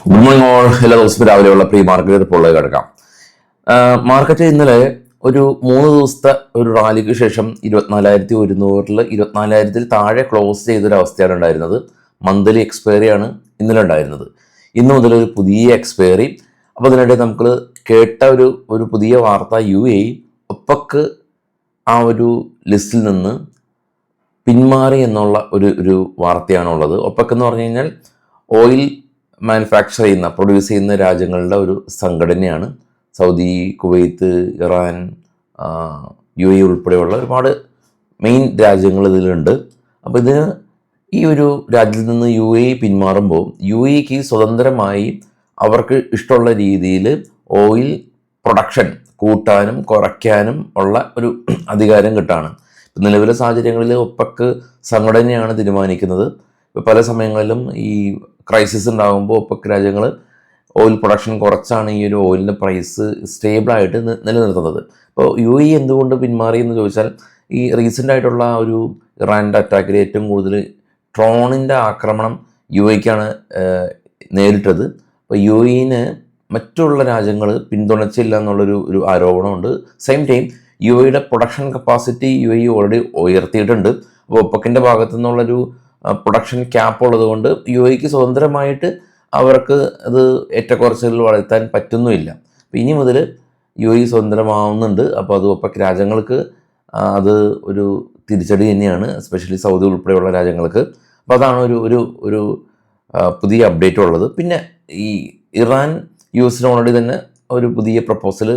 Good morning all. എല്ലാ ദിവസവും രാവിലെയുള്ള പ്രീ മാർക്കറ്റ് റിപ്പോർട്ടിലേക്ക് കിടക്കാം. മാർക്കറ്റ് ഇന്നലെ ഒരു 3 ദിവസത്തെ ഒരു റാലിക്ക് ശേഷം 24,100 24,000 താഴെ ക്ലോസ് ചെയ്തൊരവസ്ഥയാണ് ഉണ്ടായിരുന്നത്. മന്ത്ലി എക്സ്പയറിയാണ് ഇന്നലെ ഉണ്ടായിരുന്നത്. ഇന്ന് മുതൽ ഒരു പുതിയ എക്സ്പയറി. അപ്പോൾ അതിനിടെ നമുക്ക് കേട്ട ഒരു പുതിയ വാർത്ത, UAE ഒപ്പക്ക് ആ ഒരു ലിസ്റ്റിൽ നിന്ന് പിന്മാറി എന്നുള്ള ഒരു വാർത്തയാണുള്ളത്. ഒപ്പക്ക് എന്ന് പറഞ്ഞു കഴിഞ്ഞാൽ ഓയിൽ മാനുഫാക്ചർ ചെയ്യുന്ന, പ്രൊഡ്യൂസ് ചെയ്യുന്ന രാജ്യങ്ങളുടെ ഒരു സംഘടനയാണ്. സൗദി, കുവൈത്ത്, ഇറാൻ, UAE ഉൾപ്പെടെയുള്ള ഒരുപാട് മെയിൻ രാജ്യങ്ങൾ ഇതിലുണ്ട്. അപ്പോൾ ഈ ഒരു രാജ്യത്തിൽ നിന്ന് UAE പിന്മാറുമ്പോൾ UAEക്ക് സ്വതന്ത്രമായി അവർക്ക് ഇഷ്ടമുള്ള രീതിയിൽ ഓയിൽ പ്രൊഡക്ഷൻ കൂട്ടാനും കുറയ്ക്കാനും ഉള്ള ഒരു അധികാരം കിട്ടാണ്. നിലവിലെ സാഹചര്യങ്ങളിൽ ഒപ്പക്ക് സംഘടനയാണ് തീരുമാനിക്കുന്നത്. പല സമയങ്ങളിലും ഈ ക്രൈസിസ് ഉണ്ടാകുമ്പോൾ ഒപ്പക്ക് രാജ്യങ്ങൾ ഓയിൽ പ്രൊഡക്ഷൻ കുറച്ചാണ് ഈ ഒരു ഓയിലിൻ്റെ പ്രൈസ് സ്റ്റേബിളായിട്ട് നിലനിർത്തുന്നത്. അപ്പോൾ UAE എന്തുകൊണ്ട് പിന്മാറി എന്ന് ചോദിച്ചാൽ, ഈ റീസെൻ്റ് ആയിട്ടുള്ള ഒരു ഇറാൻ്റെ അറ്റാക്കിൽ ഏറ്റവും കൂടുതൽ ഡ്രോണിൻ്റെ ആക്രമണം UAEക്കാണ് നേരിട്ടത്. അപ്പോൾ UAEനെ മറ്റുള്ള രാജ്യങ്ങൾ പിന്തുണച്ചില്ല എന്നുള്ളൊരു ആരോപണമുണ്ട്. സെയിം ടൈം UAEയുടെ പ്രൊഡക്ഷൻ കപ്പാസിറ്റി UAE ഓൾറെഡി ഉയർത്തിയിട്ടുണ്ട്. അപ്പോൾ ഒപ്പക്കിൻ്റെ ഭാഗത്തു നിന്നുള്ളൊരു പ്രൊഡക്ഷൻ ക്യാപ്പ് ഉള്ളതുകൊണ്ട് UAEക്ക് സ്വതന്ത്രമായിട്ട് അവർക്ക് അത് ഏറ്റക്കുറച്ചിൽ വളർത്താൻ പറ്റുന്നുമില്ല. അപ്പോൾ ഇനി മുതൽ UAE സ്വതന്ത്രമാവുന്നുണ്ട്. അപ്പോൾ അത് ഒപ്പക്ക് രാജ്യങ്ങൾക്ക് അത് ഒരു തിരിച്ചടി തന്നെയാണ്, എസ്പെഷ്യലി സൗദി ഉൾപ്പെടെയുള്ള രാജ്യങ്ങൾക്ക്. അപ്പോൾ അതാണ് ഒരു പുതിയ അപ്ഡേറ്റ് ഉള്ളത്. പിന്നെ ഈ ഇറാൻ US ഓൾറെഡി തന്നെ ഒരു പുതിയ പ്രപ്പോസൽ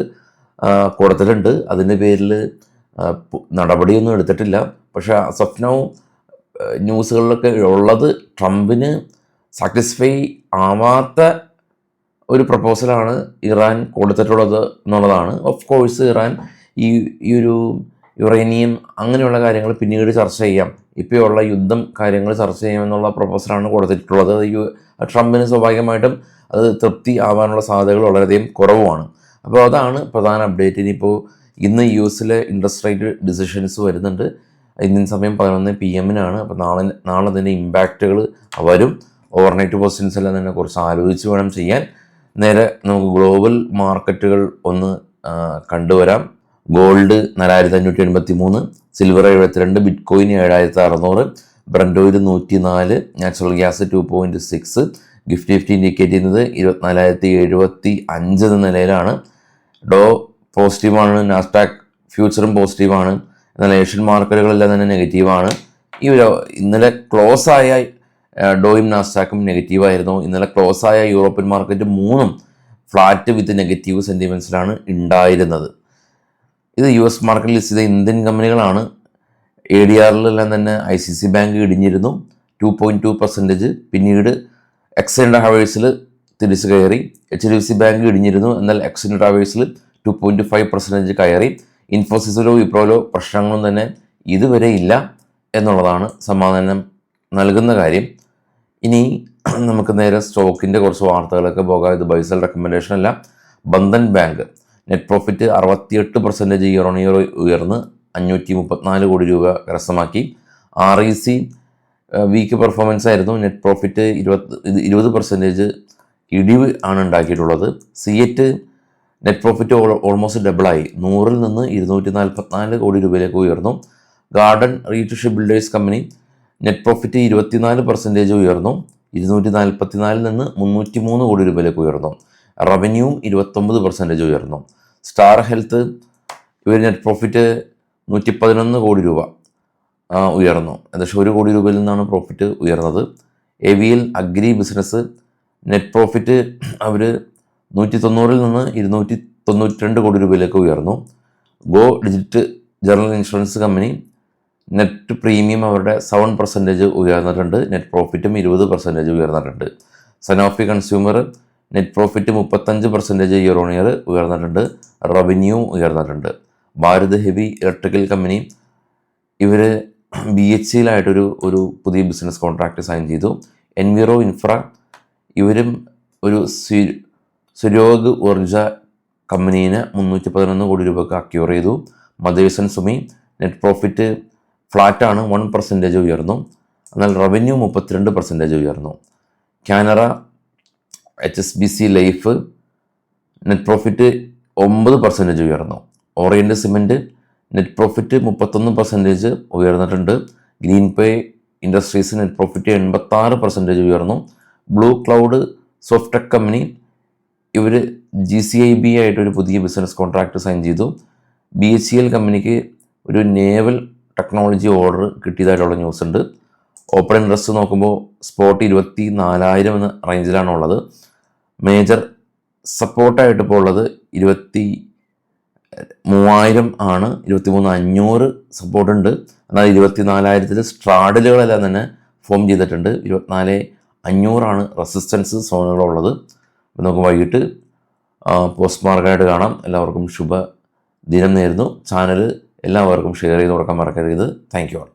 കൊടുത്തിട്ടുണ്ട്. അതിൻ്റെ പേരിൽ നടപടിയൊന്നും എടുത്തിട്ടില്ല. പക്ഷേ സ്വപ്നവും ന്യൂസുകളിലൊക്കെ ഉള്ളത് ട്രംപിന് സാറ്റിസ്ഫൈ ആവാത്ത ഒരു പ്രപ്പോസലാണ് ഇറാൻ കൊടുത്തിട്ടുള്ളത് എന്നുള്ളതാണ്. ഓഫ് കോഴ്സ് ഇറാൻ ഈ ഒരു യുറേനിയം അങ്ങനെയുള്ള കാര്യങ്ങൾ പിന്നീട് ചർച്ച ചെയ്യാം, ഇപ്പോഴുള്ള യുദ്ധം കാര്യങ്ങൾ ചർച്ച ചെയ്യാമെന്നുള്ള പ്രപ്പോസലാണ് കൊടുത്തിട്ടുള്ളത്. ട്രംപിന് സ്വാഭാവികമായിട്ടും അത് തൃപ്തി ആവാനുള്ള സാധ്യതകൾ വളരെയധികം കുറവുമാണ്. അപ്പോൾ അതാണ് പ്രധാന അപ്ഡേറ്റ്. ഇനിയിപ്പോൾ ഇന്ന് US ഇൻട്രസ്റ്റ് റേറ്റ് ഡിസിഷൻസ് വരുന്നുണ്ട്. ഇന്ത്യൻ സമയം 11 PM അപ്പോൾ നാളെ അതിൻ്റെ ഇമ്പാക്റ്റുകൾ വരും. ഓവർനൈറ്റ് പൊസിഷൻസ് എല്ലാം തന്നെ കുറച്ച് ആലോചിച്ച് വേണം ചെയ്യാൻ. നേരെ നമുക്ക് ഗ്ലോബൽ മാർക്കറ്റുകൾ ഒന്ന് കണ്ടുവരാം. Gold 4583, silver 72, bitcoin 7600, Brent oil 104, natural gas 2.6, Nifty indicate ചെയ്യുന്നത് 24,075 എന്ന നിലയിലാണ്. ഡോ പോസിറ്റീവാണ്, നാസ്ഡാക്ക് ഫ്യൂച്ചറും പോസിറ്റീവാണ്. എന്നാൽ ഏഷ്യൻ മാർക്കറ്റുകളെല്ലാം തന്നെ നെഗറ്റീവാണ്. ഇന്നലെ ക്ലോസ് ആയ ഡോയും നാസ്ഡാക്കും നെഗറ്റീവായിരുന്നു. ഇന്നലെ ക്ലോസ് ആയ European market 3 flat with negative സെൻറ്റിമെൻറ്റ്സിലാണ് ഉണ്ടായിരുന്നത്. ഇത് US മാർക്കറ്റിൽ ലിസ്റ്റ് ചെയ്ത ഇന്ത്യൻ കമ്പനികളാണ്. ADRലെല്ലാം തന്നെ ICICI ബാങ്ക് ഇടിഞ്ഞിരുന്നു 2.2%. പിന്നീട് എക്സെൻഡ് ഹവേഴ്സിൽ തിരിച്ചു കയറി. HDFC ബാങ്ക് ഇടിഞ്ഞിരുന്നു, എന്നാൽ എക്സെൻഡ് ഹവേഴ്സിൽ 2.5% കയറി. ഇൻഫോസിസിലോ വിപ്രോയിലോ പ്രശ്നങ്ങളൊന്നും തന്നെ ഇതുവരെ ഇല്ല എന്നുള്ളതാണ് സമാധാനം നൽകുന്ന കാര്യം. ഇനി നമുക്ക് നേരെ സ്റ്റോക്കിൻ്റെ കുറച്ച് വാർത്തകളൊക്കെ പോകാം. ഇത് ബൈസൽ റെക്കമെൻഡേഷൻ അല്ല. Bandhan bank net profit 68% year on year ഉയർന്ന് 534 കോടി രൂപ കരസ്ഥമാക്കി. REC വീക്ക് പെർഫോമൻസ് ആയിരുന്നു. നെറ്റ് പ്രോഫിറ്റ് 20% ഇടിവ് ആണ് ഉണ്ടാക്കിയിട്ടുള്ളത്. സിയറ്റ് നെറ്റ് പ്രോഫിറ്റ് ഓൾമോസ്റ്റ് ഡബിളായി, 100 നിന്ന് 244 കോടി രൂപയിലേക്ക് ഉയർന്നു. Garden reach ship builders company net profit 24% ഉയർന്നു, 244 നിന്ന് 303 കോടി രൂപയിലേക്ക് ഉയർന്നു. റവന്യൂ 29% ഉയർന്നു. സ്റ്റാർ ഹെൽത്ത് ഇവർ നെറ്റ് പ്രോഫിറ്റ് 111 കോടി രൂപ ഉയർന്നു. ഏകദേശം 1 കോടി രൂപയിൽ നിന്നാണ് പ്രോഫിറ്റ് ഉയർന്നത്. AVL agri business net profit അവർ 190 നിന്ന് 292 കോടി രൂപയിലേക്ക് ഉയർന്നു. Go digit general insurance company net premium അവരുടെ 7% ഉയർന്നിട്ടുണ്ട്. നെറ്റ് പ്രോഫിറ്റും 20% ഉയർന്നിട്ടുണ്ട്. Sanofi consumer net profit 35% year on year ഉയർന്നിട്ടുണ്ട്. റവന്യൂ ഉയർന്നിട്ടുണ്ട്. ഭാരത് ഹെവി ഇലക്ട്രിക്കൽ കമ്പനി ഇവർ BHEലായിട്ടൊരു പുതിയ ബിസിനസ് കോൺട്രാക്റ്റ് സൈൻ ചെയ്തു. എൻവിറോ ഇൻഫ്ര ഇവരും ഒരു സുരോഗ് ഊർജ കമ്പനീനെ 311 കോടി രൂപയ്ക്ക് അക്യൂർ ചെയ്തു. മദേഴ്സൺ സുമി നെറ്റ് പ്രോഫിറ്റ് ഫ്ലാറ്റാണ്, 1% ഉയർന്നു. എന്നാൽ റവന്യൂ 32% ഉയർന്നു. Canara HSBC life net profit 9% ഉയർന്നു. ഓറിയൻ്റ് സിമെൻറ്റ് നെറ്റ് പ്രോഫിറ്റ് 31% ഉയർന്നിട്ടുണ്ട്. ഗ്രീൻ പേ ഇൻഡസ്ട്രീസ് നെറ്റ് പ്രോഫിറ്റ് 86% ഉയർന്നു. ബ്ലൂ ക്ലൗഡ് സോഫ്റ്റ്ടെക് കമ്പനി ഇവർ GCIB ആയിട്ടൊരു പുതിയ ബിസിനസ് കോൺട്രാക്ട് സൈൻ ചെയ്തു. BHEL കമ്പനിക്ക് ഒരു നേവൽ ടെക്നോളജി ഓർഡർ കിട്ടിയതായിട്ടുള്ള ന്യൂസ് ഉണ്ട്. ഓപ്പൺ ഇൻട്രസ്റ്റ് നോക്കുമ്പോൾ സ്പോട്ട് 24,000 എന്ന റേഞ്ചിലാണുള്ളത്. മേജർ സപ്പോർട്ടായിട്ട് ഇപ്പോൾ ഉള്ളത് 23,000 ആണ്. 23,500 സപ്പോർട്ടുണ്ട്. എന്നാൽ 24,000 സ്ട്രാഡിലുകളെല്ലാം തന്നെ ഫോം ചെയ്തിട്ടുണ്ട്. 24,500 റെസിസ്റ്റൻസ് സോണുകളുള്ളത്. നമുക്ക് വൈകിട്ട് പോസ്റ്റ് മാർക്കറ്റായിട്ട് കാണാം. എല്ലാവർക്കും ശുഭ ദിനം നേരുന്നു. ചാനൽ എല്ലാവർക്കും ഷെയർ ചെയ്ത് കൊടുക്കാൻ മറക്കരുത്. Thank you all.